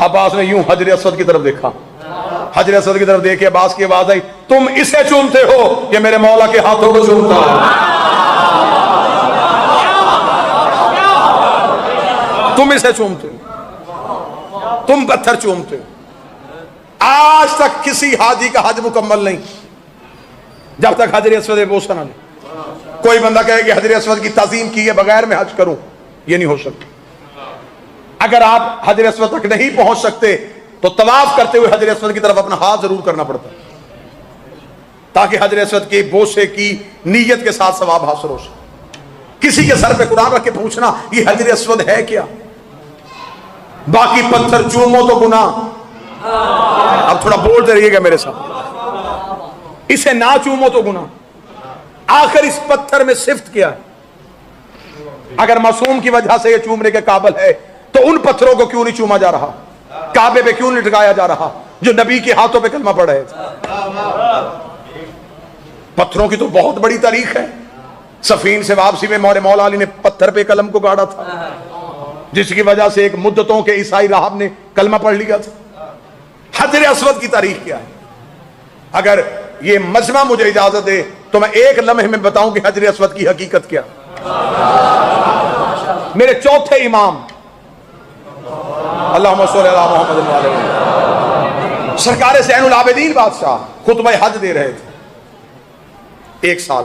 अब्बास ने यूं हजर अस्वद की तरफ देखा, हजर अस्वद की तरफ देख के अब्बास की आवाज आई, तुम इसे चूमते हो, ये मेरे मौला के हाथों को चूमता है। तुम इसे चूमते हो, तुम पत्थर चूमते हो। आज तक किसी हाजी का हज मुकम्मल नहीं जब तक हजर अस्वद बोसा ना ले। कोई बंदा कहे कि हजर अस्वद की ताजीम किए बगैर मैं हज करूं, ये नहीं हो सकता। अगर आप हजर अस्वद तक नहीं पहुंच सकते तो तवाफ करते हुए हजर अस्वद की तरफ अपना हाथ जरूर करना पड़ता है, ताकि हजर अस्वद के बोसे की नीयत के साथ सवाब हासिल हो सके। किसी के सर पे कुरान रख के पूछना ये हजर अस्वद है क्या, बाकी पत्थर चूमो तो गुनाह। अब थोड़ा बोलते रहिएगा मेरे साथ, इसे ना चूमो तो गुनाह। आखिर इस पत्थर में सिफ्त क्या है? अगर मासूम की वजह से यह चूमने के काबिल है तो उन पत्थरों को क्यों नहीं चूमा जा रहा, काबे पे क्यों नहीं लटकाया जा रहा जो नबी के हाथों पे कलमा पढ़ रहे थे। पत्थरों की तो बहुत बड़ी तारीख है। सफीन से वापसी में मौला अली ने पत्थर पे कलम को गाड़ा था, जिसकी वजह से एक मुद्दतों के ईसाई राहब ने कलमा पढ़ लिया था। हजर अस्वद की तारीख क्या है? अगर ये मजमा मुझे इजाजत दे तो मैं एक लम्हे में बताऊं कि हजर अस्वद की हकीकत क्या। मेरे चौथे इमाम अल्लाहुम्मा सल्ली अला मुहम्मद व अलैहि सरकार ज़ैनुल आबिदीन बादशाह खुतबा हज दे रहे थे एक साल।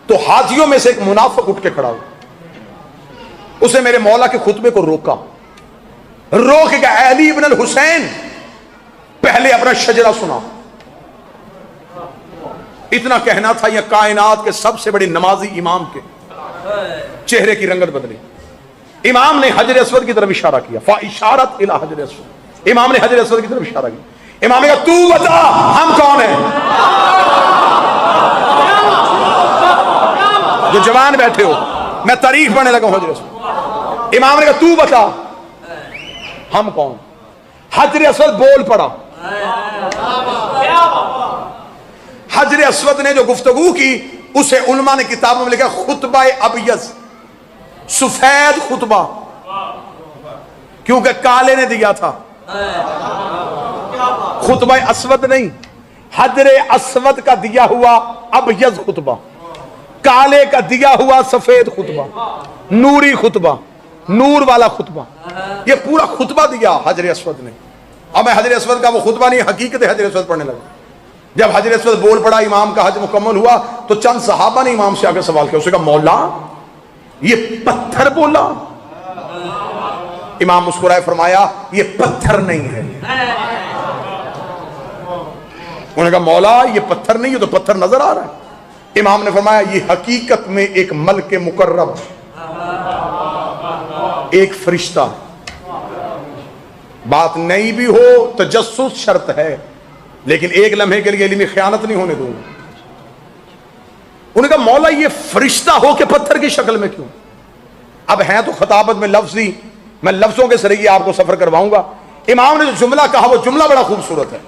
तो हाजियों में से एक मुनाफिक उठ के खड़ा हुआ, उसे मेरे मौला के खुतबे को रोका, रोक के अली इब्न अल हुसैन पहले अपना शजरा सुना। इतना कहना था यह कायनात के सबसे बड़े नमाजी इमाम के चेहरे की रंगत बदली। इमाम ने हजर अस्वद की तरफ इशारा किया, फा इशारत इला हजर अस्वद। इमाम ने हजर अस्वद की तरफ इशारा किया। इमाम ने कहा तू बता हम कौन है? जो जवान बैठे हो, मैं तारीफ पढ़ने लगा हजर अस्वद। इमाम ने कहा तू बता हम कौन? हजर अस्वद बोल पड़ा। हजर अस्वद ने जो गुफ्तगू की उसे उलमा ने किताबों में लिखा खुतबा अबयज़, सफेद खुतबा, क्योंकि काले ने दिया था। खुतबा अस्वद नहीं, हजर अस्वद का दिया हुआ अबयज़ खुतबा, काले का दिया हुआ सफेद खुतबा, नूरी खुतबा, नूर वाला खुतबा। ये पूरा खुतबा दिया हजर अस्वद ने। अब मैं हजर अस्वद का वो खुतबा नहीं, हकीकत हजर अस्वद पढ़ने लगा। जब हजर अस्वद बोल पड़ा, इमाम का हज मुकम्मल हुआ तो चंद सहाबा ने इमाम से आकर सवाल किया। उसने कहा मौला ये पत्थर बोला? इमाम मुस्कुराए, फरमाया ये पत्थर नहीं है। उन्होंने कहा मौला ये पत्थर नहीं है, तो पत्थर नजर आ रहा है। इमाम ने फरमाया ये हकीकत में एक मलक मुकर्रम, एक फरिश्ता। बात नहीं भी हो तजस्सुस शर्त है, लेकिन एक लम्हे के लिए इल्मी खयानत नहीं होने दूंगा। उन्होंने कहा मौला ये फरिश्ता हो के पत्थर की शक्ल में क्यों? अब है तो खताबत में लफ्जी, मैं लफ्जों के जरिए आपको सफर करवाऊंगा। इमाम ने जो जुमला कहा वो जुमला बड़ा खूबसूरत है।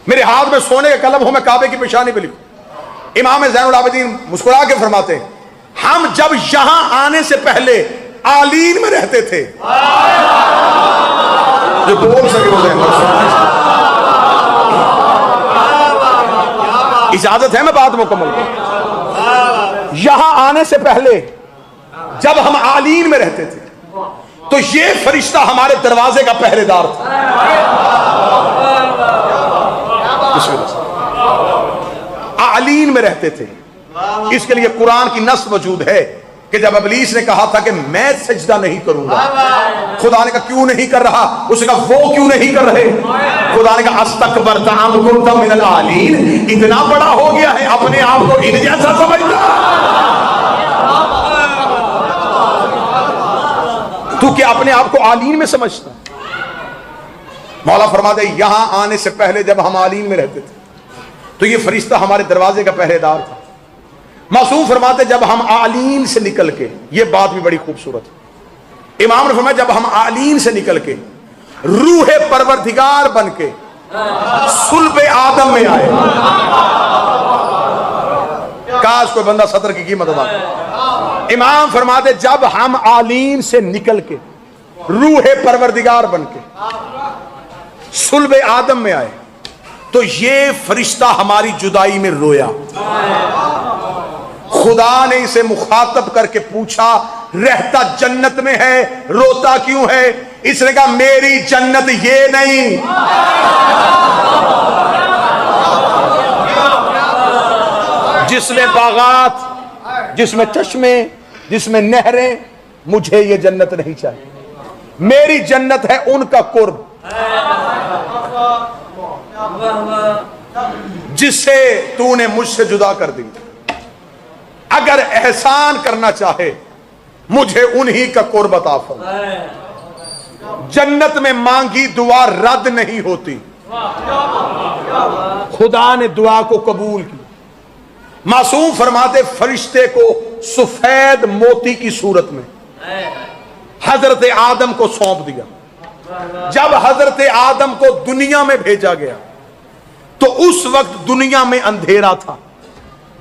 मेरे हाथ में सोने का कलम हो, मैं काबे की पेशानी पे लिखूं। इमाम ज़ैनुल आबिदीन मुस्कुरा के फरमाते हैं हम जब यहां आने से पहले आलीन में रहते थे। जो बोल सके बोले, इजाजत है मैं बात मुकम्मल करूं। यहां आने से पहले जब हम आलीन में रहते थे तो ये फरिश्ता हमारे दरवाजे का पहरेदार था। आलीन में रहते थे। इसके लिए कुरान की नस मौजूद है कि जब इब्लीस ने कहा था कि मैं सजदा नहीं करूंगा, खुदा ने कहा क्यों नहीं कर रहा? उसने कहा वो क्यों नहीं कर रहे? खुदा ने कहा अस्तकबरता अम कुंता मिनल आलीन, इतना बड़ा हो गया है अपने आप को इन जैसा समझता, तू क्या अपने आप को आलीन में समझता? मौला फरमाते यहां आने से पहले जब हम आलीन में रहते थे तो ये फरिश्ता हमारे दरवाजे का पहरेदार था। मासूम फरमाते जब हम आलीन से निकल के, ये बात भी बड़ी खूबसूरत है। इमाम ने फरमाया जब हम आलीन से निकल के रूह परवरदिगार बन के सुल्ब आदम में आए। काश कोई बंदा सतर की कीमत अदा करे। इमाम फरमाते जब हम आलीन से निकल के रूह परवरदिगार बन के सुल्ब आदम में आए तो ये फरिश्ता हमारी जुदाई में रोया। खुदा ने इसे मुखातब करके पूछा, रहता जन्नत में है, रोता क्यों है? इसने कहा मेरी जन्नत ये नहीं, जिसमें बागात, जिसमें चश्मे, जिसमें नहरें, मुझे ये जन्नत नहीं चाहिए। मेरी जन्नत है उनका कुर्ब, जिससे तूने मुझसे जुदा कर दी। अगर एहसान करना चाहे मुझे उन्हीं का कुर्ब अता फरमा। जन्नत में मांगी दुआ रद्द नहीं होती। खुदा ने दुआ को कबूल किया। मासूम फरमाते फरिश्ते को सफेद मोती की सूरत में हजरत आदम को सौंप दिया। जब हजरत आदम को दुनिया में भेजा गया तो उस वक्त दुनिया में अंधेरा था।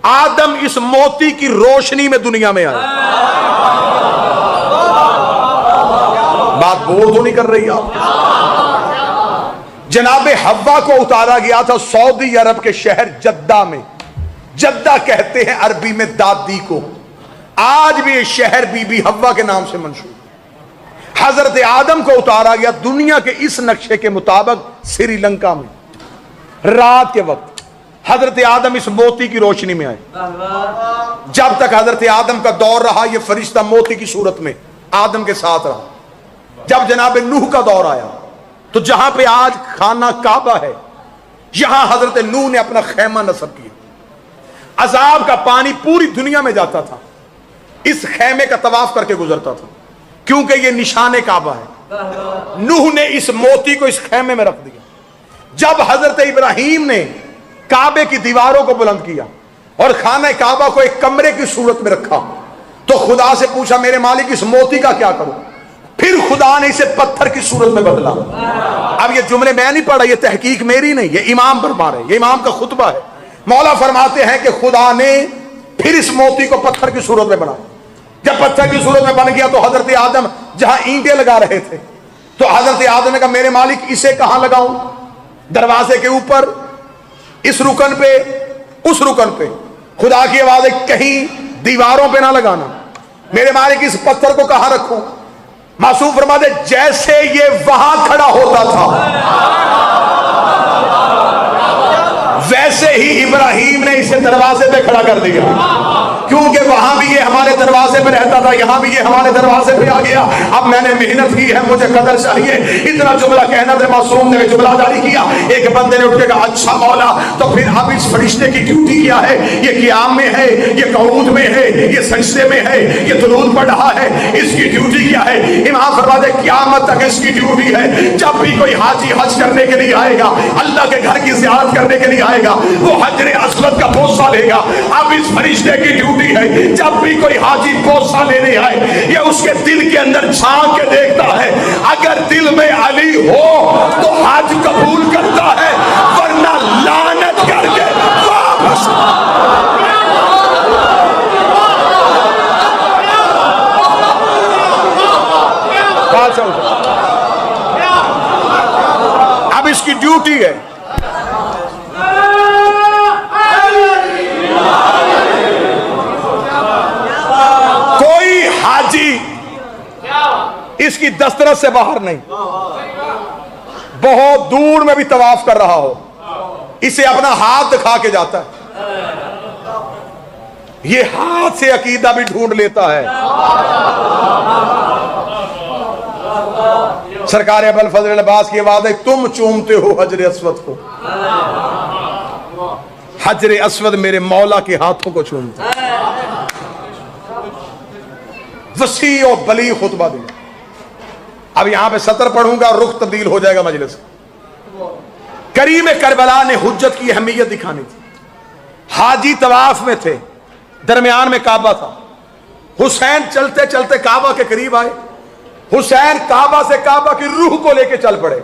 आदम इस मोती की रोशनी में दुनिया में आए। बात बोर तो नहीं कर रही आप? जनाबे हव्वा को उतारा गया था सऊदी अरब के शहर जद्दा में। जद्दा कहते हैं अरबी में दादी को। आज भी ये शहर बीबी हव्वा के नाम से मंसूब। हजरत आदम को उतारा गया दुनिया के इस नक्शे के मुताबिक श्रीलंका में। रात के वक्त हजरत आदम इस मोती की रोशनी में आए। जब तक हजरत आदम का दौर रहा यह फरिश्ता मोती की सूरत में आदम के साथ रहा। जब जनाब नूह का दौर आया तो जहां पे आज खाना काबा है, यहां हजरत नूह ने अपना खैमा नस्ब किया। अजाब का पानी पूरी दुनिया में जाता था, इस खैमे का तवाफ करके गुजरता था, क्योंकि यह निशाने काबा है। नूह ने इस मोती को इस खैमे में रख दिया। जब हजरत इब्राहिम ने काबे की दीवारों को बुलंद किया और खाना काबा को एक कमरे की सूरत में रखा तो खुदा से पूछा मेरे मालिक इस मोती का क्या करूं? फिर खुदा ने इसे पत्थर की सूरत में बदला। अब ये जुमले मैं नहीं पढ़ा, ये तहकीक मेरी नहीं, ये इमाम फरमा रहे, ये इमाम का खुतबा है। मौला फरमाते हैं कि खुदा ने फिर इस मोती को पत्थर की सूरत में बना। जब पत्थर की सूरत में बन गया तो हजरत आदम जहां ईंटें लगा रहे थे तो हजरत आदम ने कहा मेरे मालिक इसे कहां लगाऊं? दरवाजे के ऊपर, इस रुकन पे, उस रुकन पे। खुदा की आवाज है कहीं दीवारों पे ना लगाना। मेरे मालिक इस पत्थर को कहां रखूं? मासूम फरमाते जैसे ये वहां खड़ा होता था वैसे ही इब्राहिम ने इसे दरवाजे पे खड़ा कर दिया, क्योंकि वहां भी ये हमारे दरवाजे पे रहता था, यहां भी ये हमारे दरवाजे पे आ गया। अब मैंने मेहनत की है, मुझे कदर चाहिए। इतना जुमला कहना था, मासूम ने जुमला जारी किया। एक बंदे ने उठ के कहा अच्छा मौला, तो फिर अब इस फरिश्ते की ड्यूटी क्या है? ये क़ियाम में है, ये कऊद में है, ये सजदे में है, ये दुरूद पढ़ रहा है, इसकी ड्यूटी क्या है? इमाम फरमाते क़यामत तक इसकी ड्यूटी है। जब भी कोई हाजी हज करने के लिए आएगा, अल्लाह के घर की ज़ियारत करने के लिए आएगा, वो हजरे अस्वद का बोसा लेगा। अब इस फरिश्ते की ड्यूटी है जब भी कोई हाजी बोसा लेने आए ये उसके दिल के अंदर झांक के देखता है। अगर दिल में अली हो तो हज कबूल करता है, वरना लानत करके वापस। अब इसकी ड्यूटी है। इसकी दस्तरस से बाहर नहीं, बहुत दूर में भी तवाफ कर रहा हो, इसे अपना हाथ दिखा के जाता है। ये हाथ से अकीदा भी ढूंढ लेता है। सरकार अबुल फजल अब्बास की आवाज है तुम चूमते हो हजरे अस्वद को, हजरे अस्वद मेरे मौला के हाथों को चूमता है। वसी और बली खुतबा दिया। अब यहां पे सतर पढ़ूंगा और रुख तब्दील हो जाएगा मजलिस। करीम करबला ने हुज्जत की अहमियत दिखानी थी। हाजी तवाफ में थे, दरमियान में काबा था। हुसैन चलते चलते काबा के करीब आए। हुसैन काबा से काबा की रूह को लेकर चल पड़े।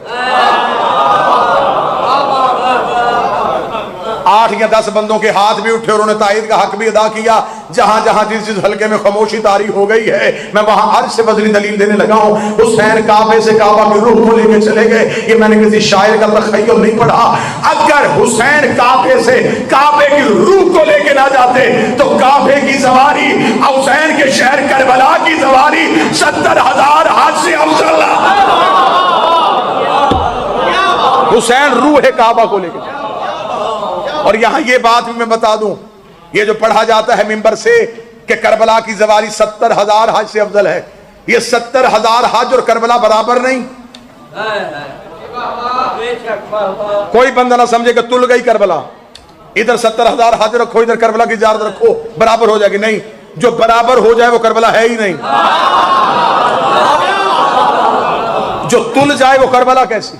8 या 10 बंदों के हाथ भी उठे और उन्होंने ताईद का हक भी अदा किया। जहां जहां जिस हल्के में खामोशी तारी हो गई है, मैं वहां अर्श से बदली दलील देने लगा हूं। हुसैन काबे से काबा की रूह को लेके चले गए। ये मैंने किसी शायर का तखय्युल नहीं पढ़ा। अगर हुसैन काबे से काबे की रूह को लेके ना जाते तो काबे की सवारी, हुसैन के शहर करबला की सवारी 70,000 हाथ से अफजल। हुसैन रूह है काबा को लेके। और यहां ये बात भी मैं बता दूं, ये जो पढ़ा जाता है मिंबर से कि करबला की सवारी 70,000 हज से अफजल है, ये 70,000 हज और करबला बराबर नहीं। कोई बंदा ना समझे कि तुल गई करबला, इधर 70,000 हज रखो, इधर करबला की ज़ियारत रखो, बराबर हो जाएगी। नहीं, जो बराबर हो जाए वो करबला है ही नहीं। जो तुल जाए वो करबला कैसी।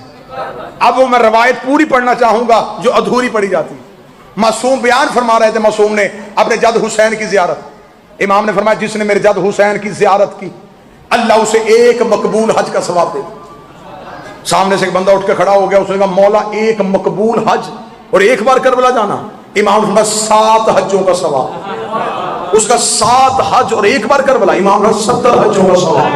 अब वो मैं रवायत पूरी पढ़ना चाहूंगा जो अधूरी पढ़ी जाती है। मासूम बयान फरमा रहे थे, मासूम ने अपने जद हुसैन की ज़ियारत। इमाम ने फरमाया जिसने मेरे जद हुसैन की ज़ियारत की अल्लाह उसे एक मकबूल हज का सवाब दे। सामने से एक बंदा उठ के खड़ा हो गया, उसने कहा मौला एक मकबूल हज और एक बार करबला जाना। इमाम ने फरमाया 7 हज्जों का सवाब। उसका 7 हज और एक बार करबला। इमाम ने 70 हज्जों का सवाब।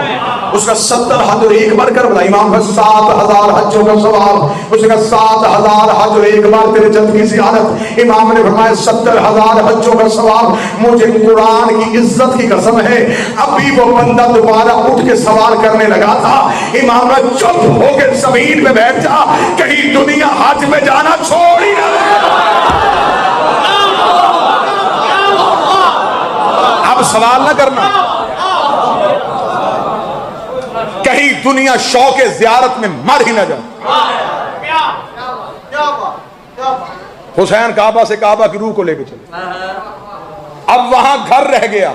उसका 70 हज और एक बार करबला। इमाम ने 7,000 हज्जों का सवाब। उसका 7,000 हज और एक बार तेरे जद की ज़ियारत। इमाम ने फरमाया 70,000 हज्जों का सवाब। मुझे कुरान की इज्जत की कसम है, अभी वो बंदा दोबारा उठ के सवाल करने लगा था। इमाम ने चुप होकर जमीन पे बैठ जा, कहीं दुनिया हज में जाना छोड़ ही ना दे। अब सवाल ना करना, कहीं दुनिया शौके ज़ियारत में मर ही ना जाए। हुसैन काबा से काबा की रूह को लेकर चले। अब वहां घर रह गया,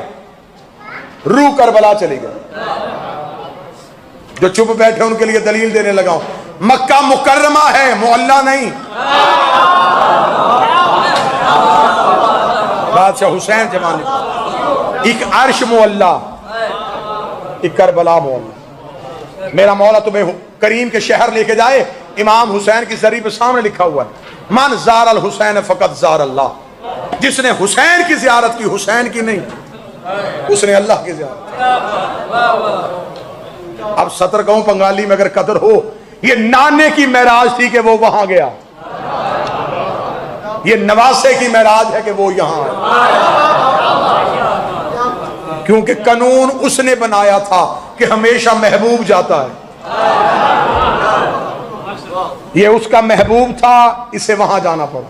रूह करबला चली गई। जो चुप बैठे उनके लिए दलील देने लगा हूं। मक्का मुकर्रमा है, मोहल्ला नहीं। बादशाह हुसैन जमाने एक अर्श मोहल्ला, एक करबला मोहल्ला। मेरा मौला तुम्हें करीम के शहर लेके जाए। इमाम हुसैन की जरी पे सामने लिखा हुआ है मन ज़ार अल हुसैन फ़क़त ज़ार अल्लाह। जिसने हुसैन की ज़ियारत की, हुसैन की नहीं, उसने अल्लाह की ज़ियारत। अब 17 गांव बंगाली में अगर कदर हो, ये नाने की महराज थी कि वो वहां गया, ये नवासे की महराज है कि वो यहां है। क्योंकि कानून उसने बनाया था कि हमेशा महबूब जाता है। ये उसका महबूब था, इसे वहां जाना पड़ा।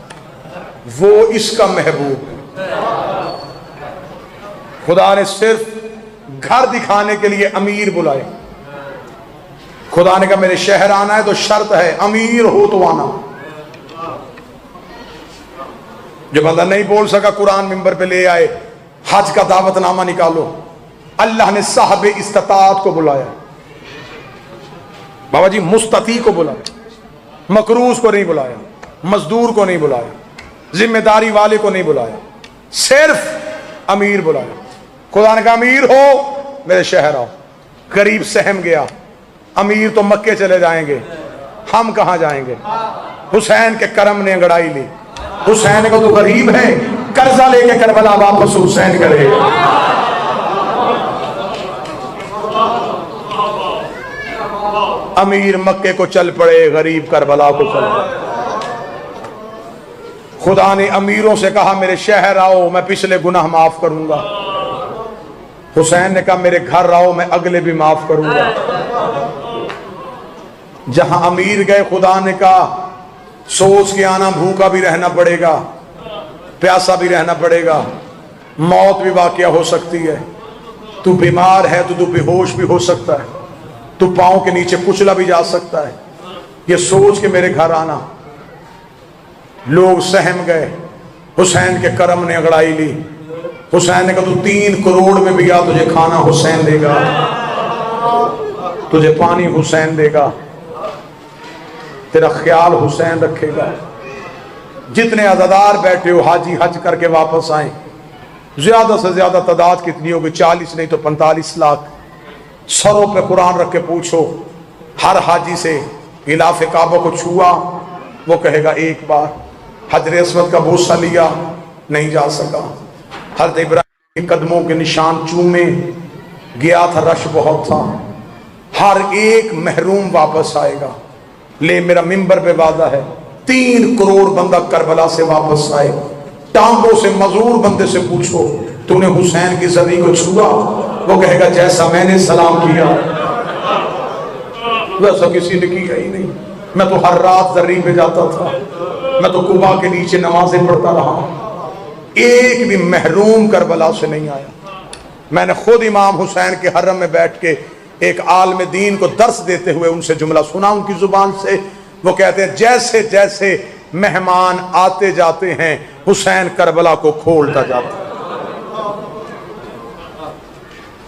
वो इसका महबूब है। खुदा ने सिर्फ घर दिखाने के लिए अमीर बुलाए। खुदा ने कहा मेरे शहर आना है तो शर्त है अमीर हो तो आना। जो बंदा नहीं बोल सका कुरान मिंबर पे ले आए, हज का दावतनामा निकालो। अल्लाह ने साहब इस्तात को बुलाया, बाबा जी मुस्तती को बुलाया, मकरूज को नहीं बुलाया, मजदूर को नहीं बुलाया, जिम्मेदारी वाले को नहीं बुलाया, सिर्फ अमीर बुलाया। खुदा ने कहा अमीर हो मेरे शहर आओ। गरीब सहम गया, अमीर तो मक्के चले जाएंगे, हम कहां जाएंगे। हुसैन के करम ने अंगड़ाई ली। हुसैन को तो गरीब है, कर्जा लेके करबला वापस हुसैन करे। अमीर मक्के को चल पड़े, गरीब करबला को चल पड़े। खुदा ने अमीरों से कहा मेरे शहर आओ, मैं पिछले गुनाह माफ करूंगा। हुसैन ने कहा मेरे घर आओ, मैं अगले भी माफ करूंगा। जहां अमीर गए, खुदा ने कहा सोच के आना, भूखा भी रहना पड़ेगा, प्यासा भी रहना पड़ेगा, मौत भी वाकया हो सकती है। तू बीमार है तो तू बेहोश भी हो सकता है, तू पांव के नीचे कुचला भी जा सकता है। ये सोच के मेरे घर आना। लोग सहम गए। हुसैन के करम ने अंगड़ाई ली। हुसैन ने कहा तू 3 करोड़ में भी आ, तुझे खाना हुसैन देगा, तुझे पानी हुसैन देगा, तेरा ख्याल हुसैन रखेगा। जितने अज़ादार बैठे हो हाजी हज करके वापस आए, ज्यादा से ज्यादा तादाद कितनी होगी, 40 नहीं तो 45 लाख। सरों पे कुरान रख के पूछो हर हाजी से गिलाफ काबा को छुआ, वो कहेगा एक बार। हजर अस्वद का बोसा लिया, नहीं जा सका। हजरत इब्राहिम के कदमों के निशान चूमे, गया था, रश बहुत था। हर एक महरूम वापस आएगा। ले मेरा मिंबर पे वादा है, 3 करोड़ बंदा करबला से वापस आए। टांगों से मजूर बंदे से पूछो तूने हुसैन की जरी को छुआ, वो कहेगा जैसा मैंने सलाम किया वैसा किसी ने किया ही नहीं। मैं तो हर रात जर्री पे जाता था, मैं तो कुबा के नीचे नमाजें पढ़ता रहा, एक भी महरूम करबला से नहीं आया। मैंने खुद इमाम हुसैन के हरम में बैठ के एक आलम दीन को दर्स देते हुए उनसे जुमला सुना उनकी जुबान से। वो कहते हैं जैसे जैसे मेहमान आते जाते हैं हुसैन करबला को खोलता जाता है।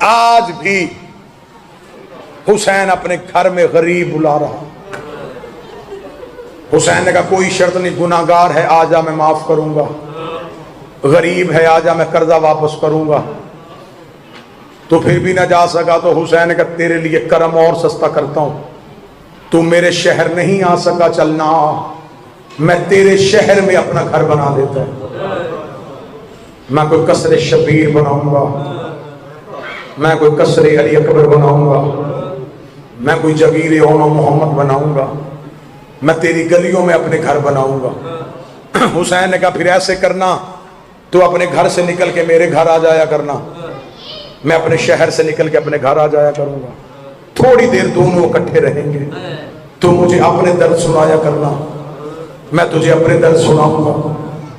आज भी हुसैन अपने घर में गरीब बुला रहा। हुसैन ने कहा कोई शर्त नहीं, गुनाहगार है आजा मैं माफ करूंगा, गरीब है आजा मैं कर्जा वापस करूंगा। तो फिर भी ना जा सका तो हुसैन ने कहा तेरे लिए करम और सस्ता करता हूं, तू मेरे शहर नहीं आ सका, चलना मैं तेरे शहर में अपना घर बना देता है। मैं कोई कसरे शबीर बनाऊंगा, मैं कोई कसरे अली अकबर बनाऊंगा, मैं कोई जगीर ओनो मोहम्मद बनाऊंगा, मैं तेरी गलियों में अपने घर बनाऊंगा। हुसैन ने कहा फिर ऐसे करना, तो अपने घर से निकल के मेरे घर आ जाया करना, मैं अपने शहर से निकल के अपने घर आ जाया करूंगा, थोड़ी देर दोनों इकट्ठे रहेंगे, तो मुझे अपने दर्द सुनाया करना, मैं तुझे अपने दर्द सुनाऊंगा।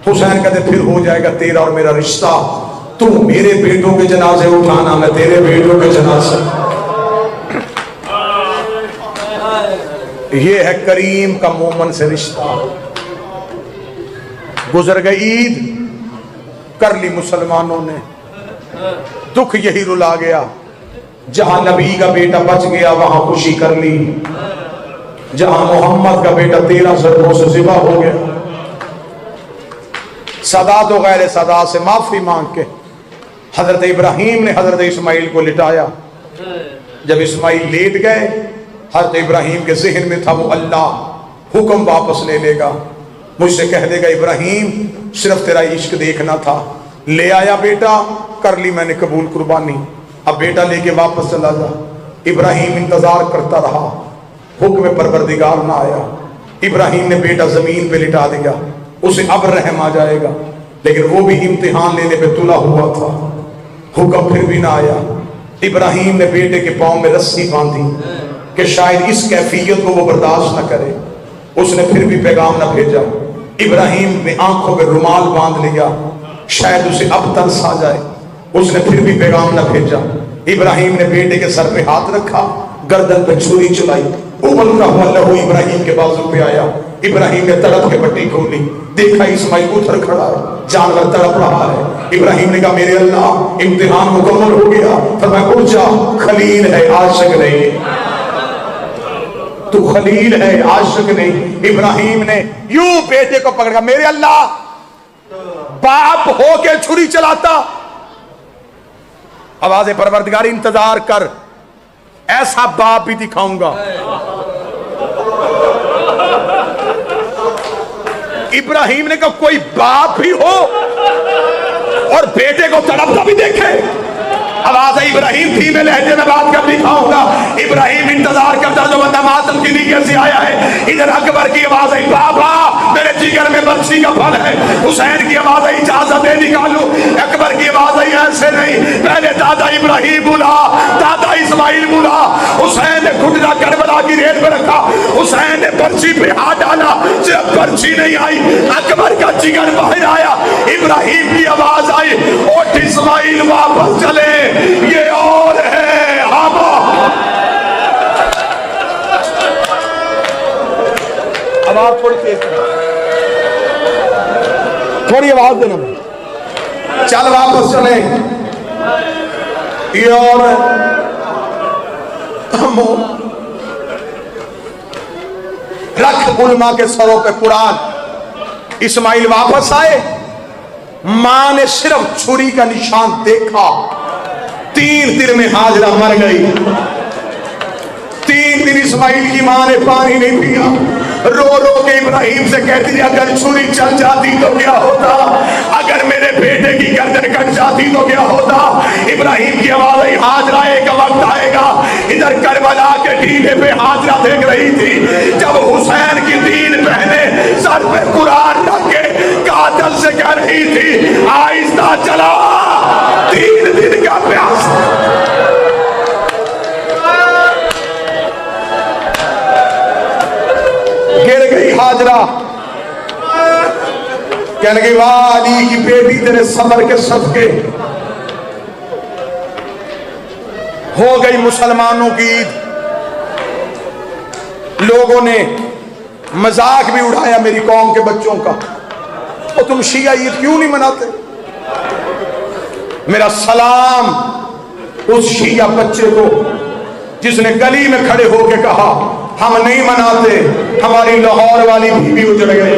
हुसैन कहते फिर हो जाएगा तेरा और मेरा रिश्ता, तू मेरे बेटों के जनाजे उठाना, मैं तेरे बेटों के जनाजे। ये है करीम का मोमन से रिश्ता। गुजर गई ईद, कर ली मुसलमानों ने, दुख यही रुला गया। जहां नबी का बेटा बच गया वहां खुशी कर ली, जहां मोहम्मद का बेटा 13 ज़रबों से ज़िबा हो गया। सदा तो गैर सदा से माफी मांग के हजरत इब्राहिम ने हजरत इस्माइल को लिटाया। जब इस्माइल लेट गए, हजरत इब्राहिम के जहन में था वो अल्लाह हुक्म वापस ले लेगा, मुझसे कह देगा इब्राहिम सिर्फ तेरा इश्क देखना था, ले आया बेटा, कर ली मैंने कबूल कुर्बानी, अब बेटा लेके वापस चला जा। इब्राहिम इंतजार करता रहा, हुक्म परवरदिगार ना आया। इब्राहिम ने बेटा जमीन पे लिटा दिया, उसे अब रहम आ जाएगा, लेकिन वो भी इम्तिहान लेने पे तुला हुआ था, हुक्म फिर भी ना आया। इब्राहिम ने बेटे के पांव में रस्सी बांधी कि शायद इस कैफियत को वो बर्दाश्त न करे, उसने फिर भी पैगाम न भेजा। इब्राहिम ने आंखों में रुमाल बांध लिया, शायद उसे अब तरस आ जाए, उसने फिर भी पैगाम न भेजा। इब्राहिम ने बेटे के सर पे हाथ रखा, गर्दन पे छुरी चलाई, उबलता हुआ लहू इब्राहिम के बाजू पे आया। इब्राहिम ने तड़प के पट्टी खोली, देखा इस्माइल उधर खड़ा है, जानवर तड़प रहा है। इब्राहिम ने कहा मेरे अल्लाह इम्तिहान मुकम्मल हो गया, फरमाया उठ जा, खलील है आशिक नहीं, तू खलील है आशिक नहीं। इब्राहिम ने यूं बेटे को पकड़ा, मेरे अल्लाह बाप हो के छुरी चलाता, आवाज़ परवरदिगार इंतजार कर, ऐसा बाप भी दिखाऊंगा। इब्राहिम ने कहा कोई बाप भी हो और बेटे को तड़पता भी देखे। आवाज है इब्राहिम थी, मैं लहजे में बात कर दिखाऊंगा। इब्राहिम इंतजार करता जो बंदा मातम की नीयत से आया है। इधर अकबर की आवाज है बाबा मेरे जिगर में बंसी का फल है। हुसैन की आवाज है इजाजत दे निकालू। अकबर की आवाज है ऐसे नहीं, पहले दादा इब्राहिम बुला, दादा इस्माइल बुला। हुसैन ने घुटना करबला की रेत पर रखा, हुसैन ने पर्ची पे हाथ डाला, जब पर्ची नहीं आई अकबर का जिगर बाहर आया। इब्राहिम की आवाज आई उठ इस्माइल वापस चले, ये और है हाबा। आवाज थोड़ी तेज, थोड़ी आवाज देना, चल वापस चले। ये और रख उलमा के सरों पे कुरान। इस्माइल वापस आए, मां ने सिर्फ छुरी का निशान देखा, 3 दिन में हाजरा मर गई। 3 दिन इस्माइल की मां ने पानी नहीं पिया। रो रो के इब्राहिम से कहती है अगर छुरी चल जाती तो क्या होता, अगर मेरे बेटे की गर्दन कट जाती तो क्या होता। इब्राहिम की आवाज आई, हाजरा एक वक्त आएगा। इधर करबला के टीले पे हाजरा देख रही थी जब हुसैन की दीन पहने सर पे कुरान रख के कातल से कह रही थी आहिस्ता चला, 3 दिन का प्यास। गिर गई हाजरा, कहने लगी वाह अली की बेटी तेरे सब्र के सदके। हो गई मुसलमानों की ईद। लोगों ने मजाक भी उड़ाया मेरी कौम के बच्चों का, और तुम शिया ईद क्यों नहीं मनाते। मेरा सलाम उस शिया बच्चे को जिसने गली में खड़े होकर कहा हम नहीं मनाते, हमारी लाहौर वाली बीवी उजड़ गई।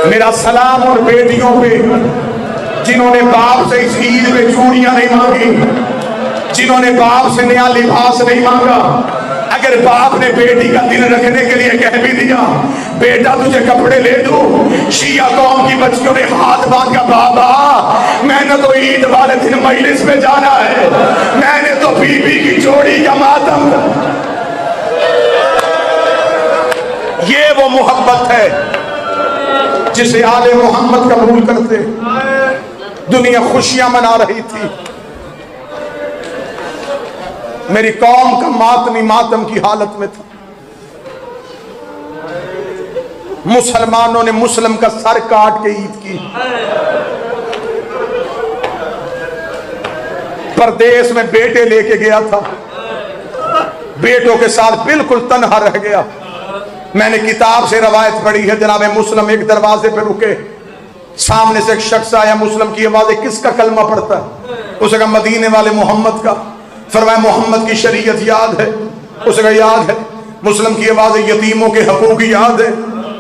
मेरा सलाम और बेटियों पे जिन्होंने बाप से इस ईद में चूड़ियां नहीं मांगी, जिन्होंने बाप से नया लिबास नहीं मांगा। अगर बाप ने बेटी का दिल रखने के लिए कह भी दिया बेटा तुझे कपड़े ले दूं, शिया कौम की बच्चियों ने हाथ बांध कर बाबा मैंने तो ईद वाले दिन मजलिस में जाना है, मैंने तो बीबी की जोड़ी का मातम। ये वो मोहब्बत है जिसे आले मोहम्मद कबूल करते। दुनिया खुशियां मना रही थी, मेरी कौम का मातमी मातम की हालत में था। मुसलमानों ने मुस्लिम का सर काट के ईद की। परदेश में बेटे लेके गया था, बेटों के साथ बिल्कुल तन्हा रह गया। मैंने किताब से रवायत पढ़ी है, जनाब मुस्लिम एक दरवाजे पे रुके, सामने से एक शख्स आया, मुस्लिम की आवाज़ किसका कलमा पढ़ता है? उसने कहा मदीने वाले मोहम्मद का। फरमाया मोहम्मद की शरीयत याद है? उसने कहा याद है। मुस्लिम की आवाज़ यतीमों के हकूक याद है?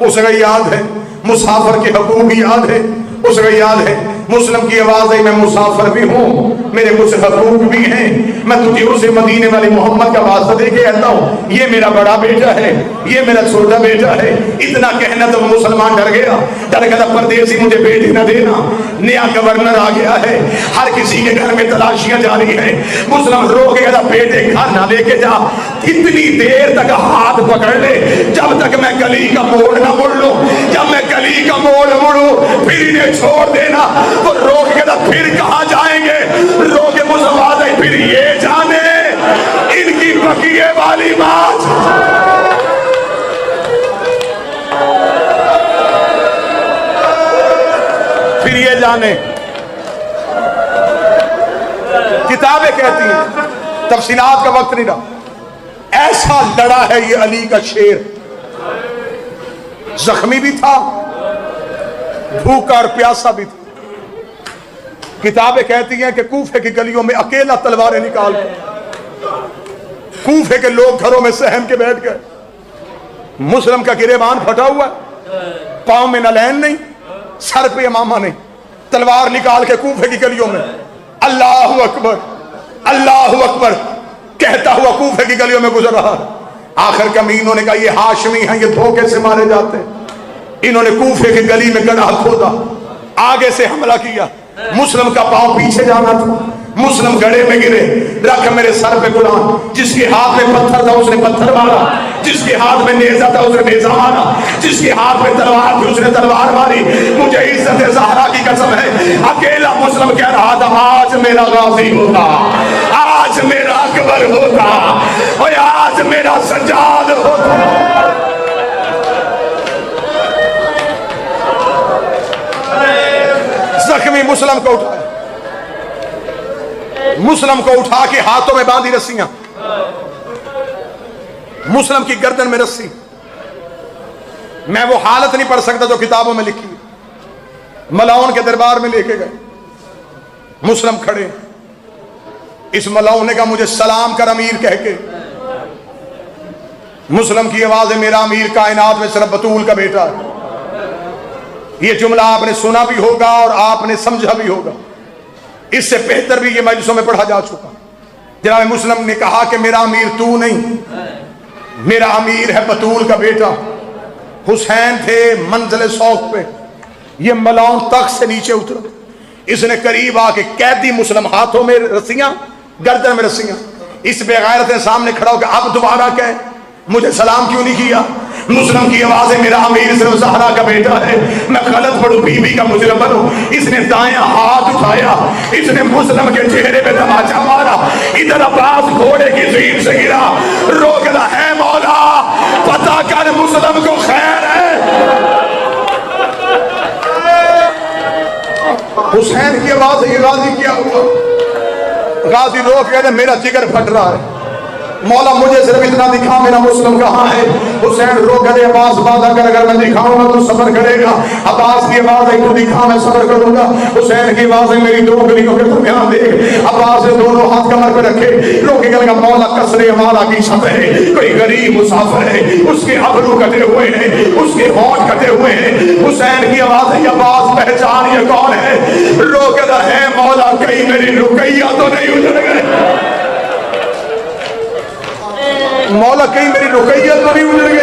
उसने कहा याद है। मुसाफिर के हकूक याद है? उसने कहा याद है। मुस्लिम की आवाज़ है मैं मुसाफिर भी हूँ, मेरे कुछ हकूक भी हैं, मैं तुझे उसे मदीने वाले मोहम्मद का वास्ता दे के कहता हूँ, ये मेरा बड़ा बेटा है, ये मेरा छोटा बेटा है। इतना कहना तो मुसलमान डर गया, डर गया परदेसी मुझे बेटी न देना। नया गवर्नर आ गया है, हर किसी के घर में तलाशियां जारी है। मुस्लिम रो के कहता बेटे घर ना लेके जा, इतनी देर तक हाथ पकड़ ले जब तक मैं गली का मोड़ ना मुड़ लूं। जब मैं गली का मोड़ मुड़ू फिर इन्हें छोड़ देना। वो रो के कहता फिर कहां जाएंगे? रो के मुसलमान फिर ये जाने इनकी बकिए वाली बात। फिर ये जाने, किताबें कहती हैं, तफसीलात का वक्त नहीं रहा। ऐसा लड़ा है ये अली का शेर, जख्मी भी था, भूखा और प्यासा भी था। किताबें कहती हैं कि कूफे की गलियों में अकेला तलवारें निकाल कूफे के लोग घरों में सहम के बैठ गए। मुस्लिम का गिरेबान फटा हुआ, पांव में नलैन नहीं, सर पे इमामा नहीं, तलवार निकाल के कूफे की गलियों में अल्लाहु अकबर अल्लाहु अकबर कहता हुआ कूफे की गलियों में गुजर रहा है। आखिर कमीनों ने कहा ये हाशमी हैं, ये धोखे से मारे जाते हैं। इन्होंने कूफे की गली में गड्ढा खोदा, आगे से हमला किया। मुस्लिम का पांव पीछे जाना था, मुस्लिम गड़े में गिरे। रख मेरे सर पे कुरान। जिसके हाथ में पत्थर था उसने पत्थर मारा, जिसके हाथ में नेजा था उसने नेजा मारा, जिसके हाथ में तलवार थी उसने तलवार मारी। मुझे इज्जत ज़हरा की कसम है, अकेला मुस्लिम कह रहा था आज मेरा गाजी होता, आज मेरा अकबर होता, और आज मेरा सज्जाद होता। जख्मी मुस्लिम को उठाया, मुस्लिम को उठा के हाथों में बांधी रस्सियां, मुस्लिम की गर्दन में रस्सी। मैं वो हालत नहीं पढ़ सकता जो किताबों में लिखी है। मलाउन के दरबार में लेके गए, मुस्लिम खड़े। इस मलाउन ने कहा मुझे सलाम कर अमीर कह के। मुस्लिम की आवाज है मेरा अमीर कायनात में सिर्फ बतूल का बेटा है। ये जुमला आपने सुना भी होगा और आपने समझा भी होगा। इससे बेहतर भी ये मजलिसों में पढ़ा जा चुका। जनाब मुस्लिम ने कहा कि मेरा अमीर तू नहीं, मेरा अमीर है बतूल का बेटा हुसैन। थे मंजिल शौक पे, ये मलाउन तख्त से नीचे उतरा, इसने करीब आके कैदी मुस्लिम, हाथों में रस्सियां, गर्दन में रस्सियां, इस बेगैरत ने सामने खड़ा होकर अब दोबारा कहे मुझे सलाम क्यों नहीं किया। मुस्लिम की आवाज है मेरा अमीर सिर्फ ज़हरा का बेटा है, मैं गलत पढ़ू बीबी का मुजरिम बनूं। इसने दायां हाथ उठाया, इसने मुस्लिम के चेहरे पे तमाचा मारा, इधर अब्बास घोड़े की जीप से गिरा, रोकना है मौला, पता कर मुस्लिम को खैर है। हुसैन की आवाज है, गाजी क्या हुआ? गाजी रोक कहते मेरा जिगर फट रहा है, मौला मुझे सिर्फ इतना दिखा मेरा मुस्लिम कहाँ है। हुसैन रो करे अब्बास वादा कर अगर मैं दिखाऊंगा तो सब्र करेगा। अब्बास की आवाज है तू दिखा मैं सब्र करूंगा। हुसैन की आवाज है मेरी दो उंगलियों के दरमियान देख। अब्बास ने दोनों हाथ कमर पे रखे, रोके कहेगा मौला कसरे हमारा की शब है, कोई गरीब मुसाफिर है, उसके अबरू कटे हुए हैं, उसके होंठ कटे हुए हैं। हुसैन की आवाज है अब्बास पहचान ये कौन है? रोके है मौला कहीं मेरी रुकैया तो नहीं उजड़ गए, मौला कहीं मेरी रुकैया तो नहीं उजड़ गई।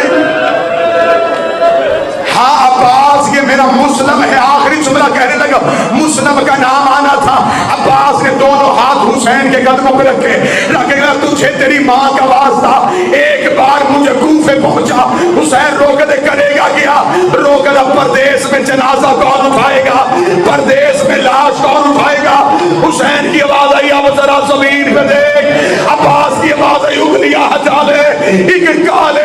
हाँ अब्बास ये मेरा मुस्लिम है। आखिरी जुमला कहने लगा, मुस्लिम का नाम आना था। अब्बास ने दोनों हाथ हुसैन के कदमों पे रखे, लगेगा तुझे तेरी माँ का वास्ता एक बार मुझे कूफे पहुंचा। हुसैन रोकने करेगा क्या? रोकना परदेश में जनाजा कौन उठाएगा, परदेश में लाश कौन उठाएगा? हुसैन की आवाज आई अब जरा जमीन पे देख। अब्बास की आवाज आई उंगलियां हटा ले, एक काले